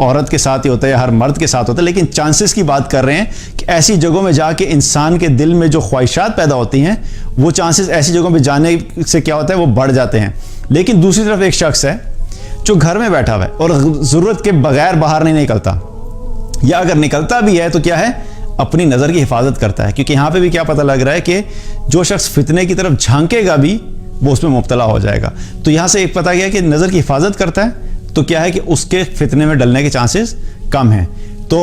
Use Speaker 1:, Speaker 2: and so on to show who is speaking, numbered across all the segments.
Speaker 1: عورت کے ساتھ ہی ہوتا ہے یا ہر مرد کے ساتھ ہوتا ہے، لیکن چانسز کی بات کر رہے ہیں کہ ایسی جگہوں میں جا کے انسان کے دل میں جو خواہشات پیدا ہوتی ہیں وہ چانسز ایسی جگہوں پہ جانے سے کیا ہوتا ہے وہ بڑھ جاتے ہیں. لیکن دوسری طرف ایک شخص ہے جو گھر میں بیٹھا ہوا ہے اور ضرورت کے بغیر باہر نہیں نکلتا، یا اگر نکلتا بھی ہے تو کیا ہے اپنی نظر کی حفاظت کرتا ہے. کیونکہ یہاں پہ بھی کیا پتہ لگ رہا ہے کہ جو شخص فتنے کی طرف جھانکے گا بھی وہ اس میں مبتلا ہو جائے گا. تو یہاں سے ایک پتہ گیا کہ نظر کی حفاظت کرتا ہے تو کیا ہے کہ اس کے فتنے میں ڈلنے کے چانسز کم ہیں. تو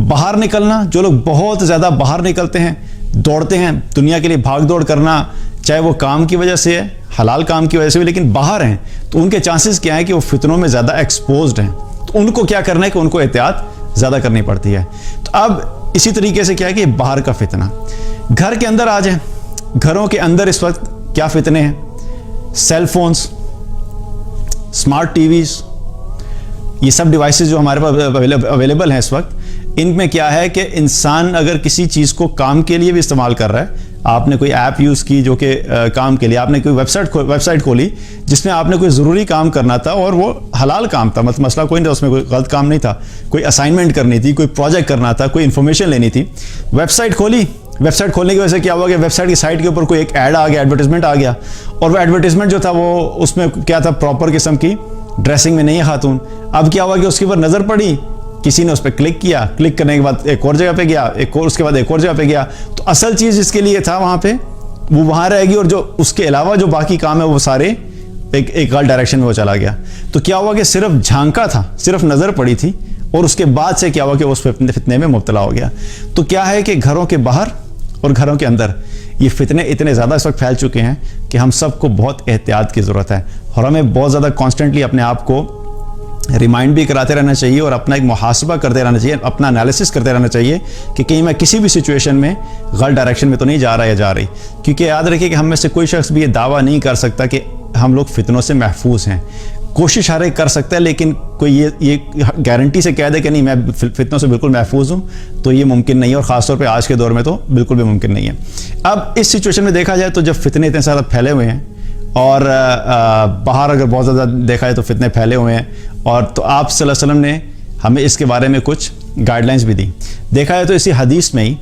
Speaker 1: باہر نکلنا، جو لوگ بہت زیادہ باہر نکلتے ہیں، دوڑتے ہیں، دنیا کے لیے بھاگ دوڑ کرنا، چاہے وہ کام کی وجہ سے ہے، حلال کام کی وجہ سے بھی، لیکن باہر ہیں تو ان کے چانسز کیا ہے کہ وہ فتنوں میں زیادہ ایکسپوزڈ ہیں. تو ان کو کیا کرنا ہے کہ ان کو احتیاط زیادہ کرنی پڑتی ہے. تو اب اسی طریقے سے کیا ہے کہ باہر کا فتنہ. گھر کے اندر آ جائیں. گھروں کے اندر اس وقت کیا فتنے ہیں؟ Cell phones, smart TVs, یہ سب ڈیوائسز جو ہمارے پاس اویلیبل ہیں اس وقت، ان میں کیا ہے کہ انسان اگر کسی چیز کو کام کے لیے بھی استعمال کر رہا ہے، آپ نے کوئی ایپ یوز کی جو کہ کام کے لیے، آپ نے کوئی ویب سائٹ کھولی جس میں آپ نے کوئی ضروری کام کرنا تھا اور وہ حلال کام تھا، مسئلہ کوئی نہیں تھا، اس میں کوئی غلط کام نہیں تھا، کوئی اسائنمنٹ کرنی تھی، کوئی پروجیکٹ کرنا تھا، کوئی انفارمیشن لینی تھی، ویب سائٹ کھولی. ویب سائٹ کھولنے کی وجہ سے کیا ہوا کہ ویب سائٹ کی سائٹ کے اوپر کوئی ایک ایڈ آ گیا، ایڈورٹیزمنٹ آ گیا، اور وہ ایڈورٹیزمنٹ جو تھا وہ اس میں کیا تھا، پراپر قسم کی ڈریسنگ میں نہیں ہے خاتون. اب کیا ہوا کہ اس کے اوپر نظر پڑی، کسی نے اس پہ کلک کیا، کلک کرنے کے بعد ایک اور جگہ پہ گیا، اس کے بعد ایک اور جگہ پہ گیا، تو اصل چیز جس کے لیے تھا وہاں پہ وہ وہاں رہے گی، اور جو اس کے علاوہ جو باقی کام ہے وہ سارے ایک غلط ڈائریکشن میں وہ چلا گیا. تو کیا ہوا کہ صرف جھانکا تھا، صرف نظر پڑی تھی، اور اس کے بعد سے کیا ہوا کہ اس فتنے میں مبتلا ہو گیا. تو کیا ہے کہ گھروں کے باہر اور گھروں کے اندر یہ فتنے اتنے زیادہ اس وقت پھیل چکے ہیں کہ ہم سب کو بہت احتیاط کی ضرورت ہے، اور ہمیں بہت زیادہ کانسٹنٹلی اپنے آپ کو ریمائنڈ بھی کراتے رہنا چاہیے اور اپنا ایک محاسبہ کرتے رہنا چاہیے، اپنا انالیسس کرتے رہنا چاہیے کہ کہیں میں کسی بھی سچویشن میں غلط ڈائریکشن میں تو نہیں جا رہا یا جا رہی. کیونکہ یاد رکھیے کہ ہم میں سے کوئی شخص بھی یہ دعویٰ نہیں کر سکتا کہ ہم لوگ فتنوں سے محفوظ ہیں. کوشش ہر ایک کر سکتا ہے، لیکن کوئی یہ گارنٹی سے کہہ دے کہ نہیں میں فتنوں سے بالکل محفوظ ہوں تو یہ ممکن نہیں ہے، اور خاص طور پہ آج کے دور میں تو بالکل بھی ممکن نہیں ہے. اب اس سچویشن میں دیکھا جائے تو جب فتنے اتنے زیادہ پھیلے ہوئے ہیں اور باہر اگر بہت زیادہ دیکھا جائے تو فتنے پھیلے ہوئے ہیں، اور تو آپ صلی اللہ علیہ وسلم نے ہمیں اس کے بارے میں کچھ گائیڈ لائنس بھی دی. دیکھا جائے تو اسی حدیث میں ہی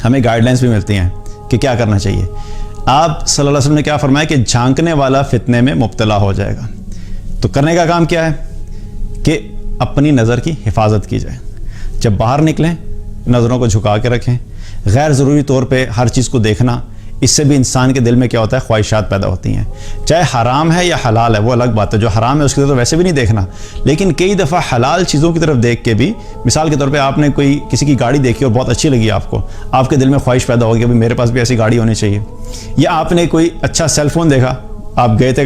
Speaker 1: ہمیں گائیڈ لائنس بھی ملتی ہیں کہ کیا کرنا چاہیے. آپ صلی اللہ علیہ وسلم نے کیا فرمایا کہ جھانکنے والا فتنے میں مبتلا ہو جائے گا. تو کرنے کا کام کیا ہے کہ اپنی نظر کی حفاظت کی جائے. جب باہر نکلیں نظروں کو جھکا کے رکھیں. غیر ضروری طور پہ ہر چیز کو دیکھنا، اس سے بھی انسان کے دل میں کیا ہوتا ہے، خواہشات پیدا ہوتی ہیں. چاہے حرام ہے یا حلال ہے وہ الگ بات ہے، جو حرام ہے اس کی طرف ویسے بھی نہیں دیکھنا، لیکن کئی دفعہ حلال چیزوں کی طرف دیکھ کے بھی، مثال کے طور پہ آپ نے کسی کی گاڑی دیکھی اور بہت اچھی لگی آپ کو، آپ کے دل میں خواہش پیدا ہوگی کہ میرے پاس بھی ایسی گاڑی ہونی چاہیے. یا آپ نے کوئی اچھا سیل فون دیکھا، آپ گئے تھے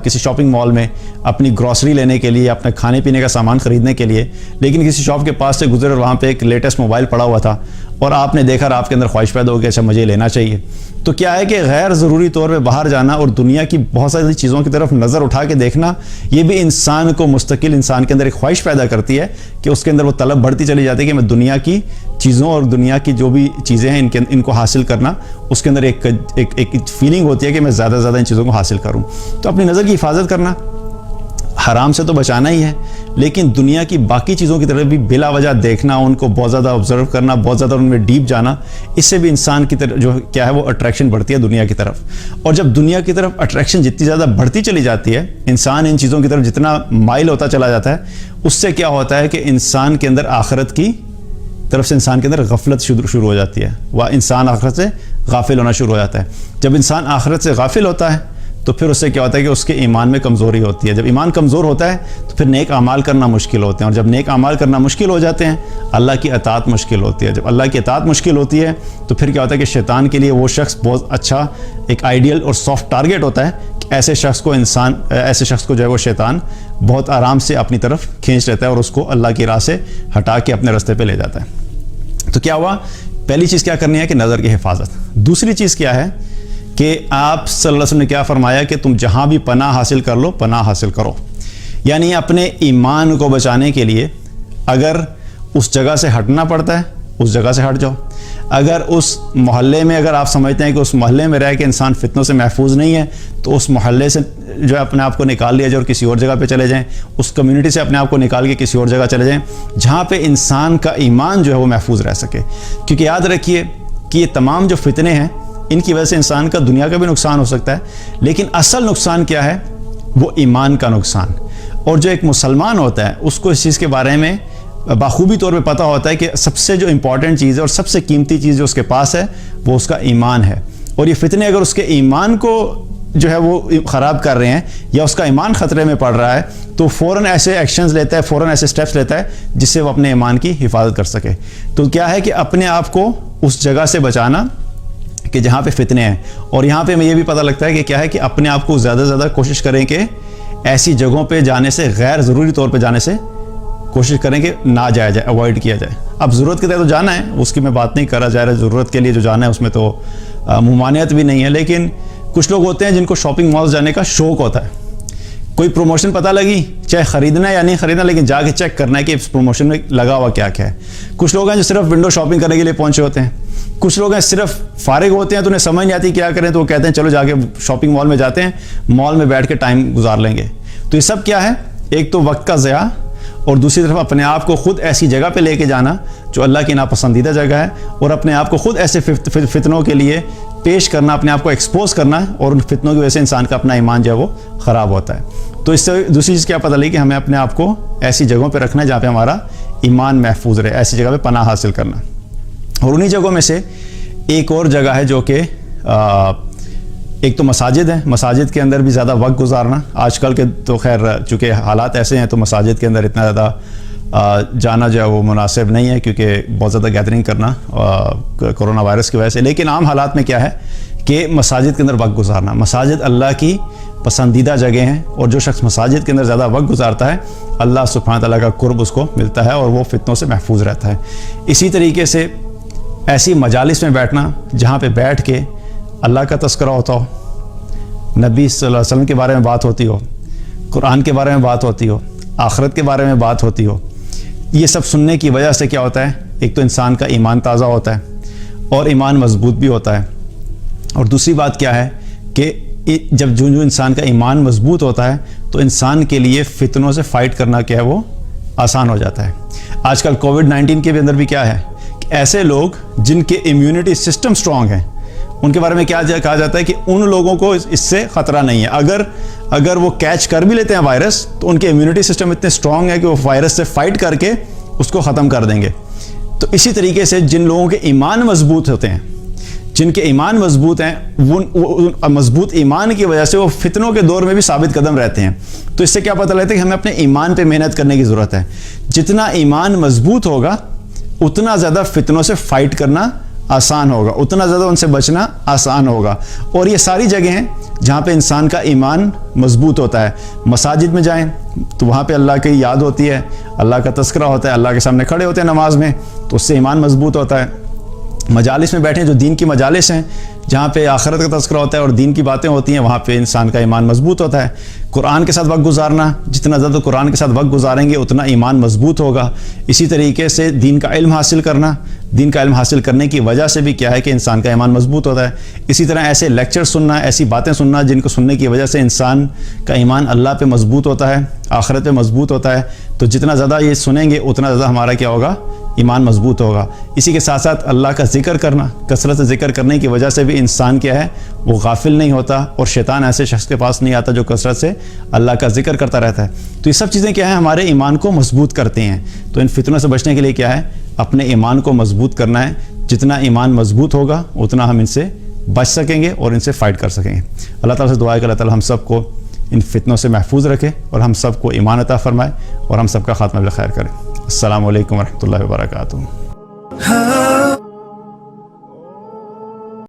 Speaker 1: کسی شاپنگ مال میں اپنی گروسری لینے کے لیے، اپنے کھانے پینے کا سامان خریدنے کے لیے، لیکن کسی شاپ کے پاس سے گزرے اور وہاں پہ ایک لیٹسٹ موبائل پڑا ہوا تھا اور آپ نے دیکھا اور آپ کے اندر خواہش پیدا ہو گئی اچھا مجھے لینا چاہیے. تو کیا ہے کہ غیر ضروری طور پہ باہر جانا اور دنیا کی بہت ساری چیزوں کی طرف نظر اٹھا کے دیکھنا، یہ بھی انسان کو مستقل انسان کے اندر ایک خواہش پیدا کرتی ہے کہ اس کے اندر وہ طلب بڑھتی چلی جاتی ہے کہ میں دنیا کی چیزوں اور دنیا کی جو بھی چیزیں ہیں ان کو حاصل کرنا، اس کے اندر ایک فیلنگ ہوتی ہے کہ میں زیادہ سے زیادہ ان چیزوں کو حاصل کروں. تو اپنی نظر کی حفاظت کرنا، حرام سے تو بچانا ہی ہے، لیکن دنیا کی باقی چیزوں کی طرف بھی بلا وجہ دیکھنا، ان کو بہت زیادہ آبزرو کرنا، بہت زیادہ ان میں ڈیپ جانا، اس سے بھی انسان کی طرف جو کیا ہے وہ اٹریکشن بڑھتی ہے دنیا کی طرف. اور جب دنیا کی طرف اٹریکشن جتنی زیادہ بڑھتی چلی جاتی ہے، انسان ان چیزوں کی طرف جتنا مائل ہوتا چلا جاتا ہے، اس سے کیا ہوتا ہے کہ انسان کے اندر آخرت کی طرف سے انسان کے اندر غفلت شروع ہو جاتی ہے، وہ انسان آخرت سے غافل ہونا شروع ہو جاتا ہے. جب انسان آخرت سے غافل ہوتا ہے تو پھر اس سے کیا ہوتا ہے کہ اس کے ایمان میں کمزوری ہوتی ہے. جب ایمان کمزور ہوتا ہے تو پھر نیک اعمال کرنا مشکل ہوتے ہیں، اور جب نیک اعمال کرنا مشکل ہو جاتے ہیں اللہ کی اطاعت مشکل ہوتی ہے. جب اللہ کی اطاعت مشکل ہوتی ہے تو پھر کیا ہوتا ہے کہ شیطان کے لیے وہ شخص بہت اچھا ایک آئیڈیل اور سافٹ ٹارگٹ ہوتا ہے کہ ایسے شخص کو جو ہے وہ شیطان بہت آرام سے اپنی طرف کھینچ لیتا ہے اور اس کو اللہ کی راہ سے ہٹا کے اپنے راستے پہ لے جاتا ہے. تو کیا ہوا، پہلی چیز کیا کرنی ہے کہ نظر کی حفاظت. دوسری چیز کیا ہے کہ آپ صلی اللہ علیہ وسلم نے کیا فرمایا کہ تم جہاں بھی پناہ حاصل کر لو، پناہ حاصل کرو. یعنی اپنے ایمان کو بچانے کے لیے اگر اس جگہ سے ہٹنا پڑتا ہے اس جگہ سے ہٹ جاؤ. اگر اس محلے میں اگر آپ سمجھتے ہیں کہ اس محلے میں رہ کے انسان فتنوں سے محفوظ نہیں ہے تو اس محلے سے جو ہے اپنے آپ کو نکال لیا جائے اور کسی اور جگہ پہ چلے جائیں، اس کمیونٹی سے اپنے آپ کو نکال کے کسی اور جگہ چلے جائیں جہاں پہ انسان کا ایمان جو ہے وہ محفوظ رہ سکے. کیونکہ یاد رکھیے کہ یہ تمام جو فتنے ہیں ان کی وجہ سے انسان کا دنیا کا بھی نقصان ہو سکتا ہے، لیکن اصل نقصان کیا ہے؟ وہ ایمان کا نقصان. اور جو ایک مسلمان ہوتا ہے اس کو اس چیز کے بارے میں بخوبی طور پہ پتہ ہوتا ہے کہ سب سے جو امپورٹنٹ چیز ہے اور سب سے قیمتی چیز جو اس کے پاس ہے وہ اس کا ایمان ہے. اور یہ فتنے اگر اس کے ایمان کو جو ہے وہ خراب کر رہے ہیں یا اس کا ایمان خطرے میں پڑ رہا ہے تو فوراً ایسے ایکشنز لیتا ہے، فوراً ایسے سٹیپس لیتا ہے جس سے وہ اپنے ایمان کی حفاظت کر سکے. تو کیا ہے کہ اپنے آپ کو اس جگہ سے بچانا کہ جہاں پہ فتنے ہیں. اور یہاں پہ ہمیں یہ بھی پتہ لگتا ہے کہ کیا ہے کہ اپنے آپ کو زیادہ سے زیادہ کوشش کریں کہ ایسی جگہوں پہ جانے سے، غیر ضروری طور پہ جانے سے کوشش کریں کہ نہ جایا جائے، اوائڈ کیا جائے. اب ضرورت کے تحت تو جانا ہے، اس کی میں بات نہیں کر رہا جا رہا، ضرورت کے لیے جو جانا ہے اس میں تو ممانعت بھی نہیں ہے. لیکن کچھ لوگ ہوتے ہیں جن کو شاپنگ مالز جانے کا شوق ہوتا ہے. کوئی پروموشن پتہ لگی، چاہے خریدنا ہے یا نہیں خریدنا، لیکن جا کے چیک کرنا ہے کہ اس پروموشن میں لگا ہوا کیا کیا ہے. کچھ لوگ ہیں جو صرف ونڈو شاپنگ کرنے کے لیے پہنچے ہوتے ہیں. کچھ لوگ ہیں صرف فارغ ہوتے ہیں تو انہیں سمجھ نہیں آتی کیا کریں، تو وہ کہتے ہیں چلو جا کے شاپنگ مال میں جاتے ہیں، مال میں بیٹھ کے ٹائم گزار لیں گے. تو یہ سب کیا ہے؟ ایک تو وقت کا ضیاع، اور دوسری طرف اپنے آپ کو خود ایسی جگہ پہ لے کے جانا جو اللہ کی ناپسندیدہ جگہ ہے، اور اپنے آپ کو خود ایسے فتنوں کے لیے پیش کرنا، اپنے آپ کو ایکسپوز کرنا، اور ان فتنوں کی وجہ سے انسان کا اپنا ایمان جو ہے وہ خراب ہوتا ہے. تو اس سے دوسری چیز کیا پتہ لگی کہ ہمیں اپنے آپ کو ایسی جگہوں پہ رکھنا ہے جہاں پہ ہمارا ایمان محفوظ رہے، ایسی جگہ پہ پناہ حاصل کرنا. اور انہی جگہوں میں سے ایک اور جگہ ہے جو کہ ایک تو مساجد ہے. مساجد کے اندر بھی زیادہ وقت گزارنا آج کل کے تو خیر چونکہ حالات ایسے ہیں تو مساجد کے اندر اتنا زیادہ جانا جو ہے وہ مناسب نہیں ہے، کیونکہ بہت زیادہ گیدرنگ کرنا کرونا وائرس کی وجہ سے. لیکن عام حالات میں کیا ہے کہ مساجد کے اندر وقت گزارنا. مساجد اللہ کی پسندیدہ جگہ ہیں، اور جو شخص مساجد کے اندر زیادہ وقت گزارتا ہے اللہ سبحانہ تعالیٰ کا قرب اس کو ملتا ہے اور وہ فتنوں سے محفوظ رہتا ہے. اسی طریقے سے ایسی مجالس میں بیٹھنا جہاں پہ بیٹھ کے اللہ کا تذکرہ ہوتا ہو، نبی صلی اللہ علیہ وسلم کے بارے میں بات ہوتی ہو، قرآن کے بارے میں بات ہوتی ہو، آخرت کے بارے میں بات ہوتی ہو. یہ سب سننے کی وجہ سے کیا ہوتا ہے؟ ایک تو انسان کا ایمان تازہ ہوتا ہے اور ایمان مضبوط بھی ہوتا ہے. اور دوسری بات کیا ہے کہ جب جو انسان کا ایمان مضبوط ہوتا ہے تو انسان کے لیے فتنوں سے فائٹ کرنا کیا ہے وہ آسان ہو جاتا ہے. آج کل کووڈ-19 کے اندر بھی کیا ہے کہ ایسے لوگ جن کے امیونٹی سسٹم سٹرونگ ہیں ان کے بارے میں کیا کہا جاتا ہے کہ ان لوگوں کو اس سے خطرہ نہیں ہے. اگر وہ کیچ کر بھی لیتے ہیں وائرس تو ان کے امیونٹی سسٹم اتنے سٹرونگ ہے کہ وہ وائرس سے فائٹ کر کے اس کو ختم کر دیں گے. تو اسی طریقے سے جن لوگوں کے ایمان مضبوط ہوتے ہیں، جن کے ایمان مضبوط ہیں، وہ مضبوط ایمان کی وجہ سے وہ فتنوں کے دور میں بھی ثابت قدم رہتے ہیں. تو اس سے کیا پتہ لگتا ہے کہ ہمیں اپنے ایمان پہ محنت کرنے کی ضرورت ہے. جتنا ایمان مضبوط ہوگا اتنا زیادہ فتنوں سے فائٹ کرنا آسان ہوگا، اتنا زیادہ ان سے بچنا آسان ہوگا. اور یہ ساری جگہیں ہیں جہاں پہ انسان کا ایمان مضبوط ہوتا ہے. مساجد میں جائیں تو وہاں پہ اللہ کی یاد ہوتی ہے، اللہ کا تذکرہ ہوتا ہے، اللہ کے سامنے کھڑے ہوتے ہیں نماز میں تو اس سے ایمان مضبوط ہوتا ہے. مجالس میں بیٹھیں جو دین کی مجالس ہیں جہاں پہ آخرت کا تذکرہ ہوتا ہے اور دین کی باتیں ہوتی ہیں، وہاں پہ انسان کا ایمان مضبوط ہوتا ہے. قرآن کے ساتھ وقت گزارنا، جتنا زیادہ قرآن کے ساتھ وقت گزاریں گے اتنا ایمان مضبوط ہوگا. اسی طریقے سے دین کا علم حاصل کرنا، دین کا علم حاصل کرنے کی وجہ سے بھی کیا ہے کہ انسان کا ایمان مضبوط ہوتا ہے. اسی طرح ایسے لیکچر سننا، ایسی باتیں سننا جن کو سننے کی وجہ سے انسان کا ایمان اللہ پہ مضبوط ہوتا ہے، آخرت پہ مضبوط ہوتا ہے. تو جتنا زیادہ یہ سنیں گے اتنا زیادہ ہمارا کیا ہوگا؟ ایمان مضبوط ہوگا. اسی کے ساتھ ساتھ اللہ کا ذکر کرنا، کثرت سے ذکر کرنے کی وجہ سے بھی انسان کیا ہے وہ غافل نہیں ہوتا، اور شیطان ایسے شخص کے پاس نہیں آتا جو کثرت سے اللہ کا ذکر کرتا رہتا ہے. تو یہ سب چیزیں کیا ہیں ہمارے ایمان کو مضبوط کرتے ہیں. تو ان فتنوں سے بچنے کے لیے کیا ہے؟ اپنے ایمان کو مضبوط کرنا ہے. جتنا ایمان مضبوط ہوگا اتنا ہم ان سے بچ سکیں گے اور ان سے فائٹ کر سکیں گے. اللہ تعالیٰ سے دعا ہے کہ اللہ تعالیٰ ہم سب کو ان فتنوں سے محفوظ رکھے اور ہم سب کو ایمان عطا فرمائے اور ہم سب کا خاتمہ بالخیر کرے. السلام علیکم ورحمۃ اللہ وبرکاتہ.